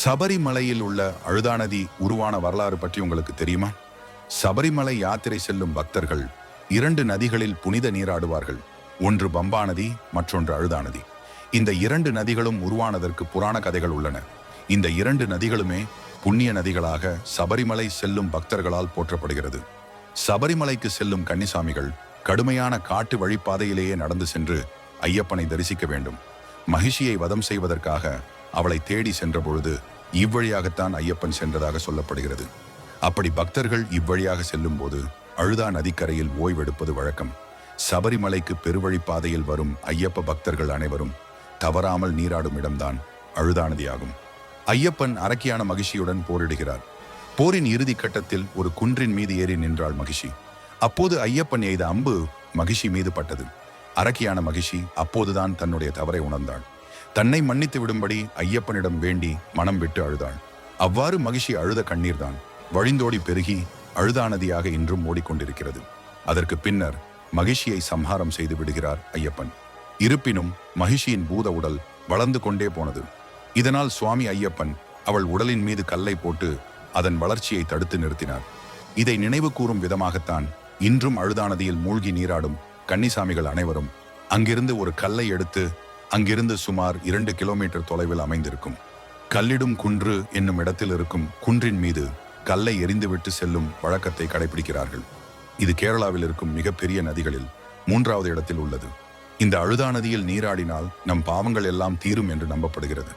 சபரிமலையில் உள்ள அழுதாநதி உருவான வரலாறு பற்றி உங்களுக்கு தெரியுமா? சபரிமலை யாத்திரை செல்லும் பக்தர்கள் 2 நதிகளில் புனித நீராடுவார்கள். ஒன்று பம்பா நதி, மற்றொன்று அழுதாநதி. இந்த 2 நதிகளும் உருவானதற்கு புராண கதைகள் உள்ளன. இந்த 2 நதிகளுமே புண்ணிய நதிகளாக சபரிமலை செல்லும் பக்தர்களால் போற்றப்படுகிறது. சபரிமலைக்கு செல்லும் கன்னிசாமிகள் கடுமையான காட்டு வழிப்பாதையிலேயே நடந்து சென்று ஐயப்பனை தரிசிக்க வேண்டும். மகிஷியை வதம் செய்வதற்காக அவளை தேடி சென்ற பொழுது இவ்வழியாகத்தான் ஐயப்பன் சென்றதாக சொல்லப்படுகிறது. அப்படி பக்தர்கள் இவ்வழியாக செல்லும் போது அழுதா நதிக்கரையில் ஓய்வெடுப்பது வழக்கம். சபரிமலைக்கு பெருவழிப்பாதையில் வரும் ஐயப்ப பக்தர்கள் அனைவரும் தவறாமல் நீராடும் இடம்தான் அழுதா நதியாகும். ஐயப்பன் அரக்கியான மகிஷியுடன் போரிடுகிறார். போரின் இறுதி கட்டத்தில் ஒரு குன்றின் மீது ஏறி நின்றாள் மகிஷி. அப்போது ஐயப்பன் எய்த அம்பு மகிஷி மீது பட்டது. அரக்கியான மகிஷி அப்போதுதான் தன்னுடைய தவறை உணர்ந்தாள். தன்னை மன்னித்து விடும்படி ஐயப்பனிடம் வேண்டி மனம் விட்டு அழுதாள். அவ்வாறு மகிஷி அழுத கண்ணீர்தான் வழிந்தோடி பெருகி அழுதா நதியாக இன்றும் ஓடிக்கொண்டிருக்கிறது. அதற்கு பின்னர் மகிஷியை சம்ஹாரம் செய்து விடுகிறார் ஐயப்பன். இருப்பினும் மகிஷியின் பூத உடல் வளர்ந்து கொண்டே போனது. இதனால் சுவாமி ஐயப்பன் அவள் உடலின் மீது கல்லை போட்டு அதன் வளர்ச்சியை தடுத்து நிறுத்தினார். இதை நினைவு கூறும் விதமாகத்தான் இன்றும் அழுதா நதியில் மூழ்கி நீராடும் கன்னிசாமிகள் அனைவரும் அங்கிருந்து ஒரு கல்லை எடுத்து அங்கிருந்து சுமார் 2 கிலோமீட்டர் தொலைவில் அமைந்திருக்கும் கல்லிடும் குன்று என்னும் இடத்தில் இருக்கும் குன்றின் மீது கல்லை எரிந்துவிட்டு செல்லும் வழக்கத்தை கடைபிடிக்கிறார்கள். இது கேரளாவில் இருக்கும் மிகப்பெரிய நதிகளில் 3வது இடத்தில் உள்ளது. இந்த அழுதா நதியில் நீராடினால் நம் பாவங்கள் எல்லாம் தீரும் என்று நம்பப்படுகிறது.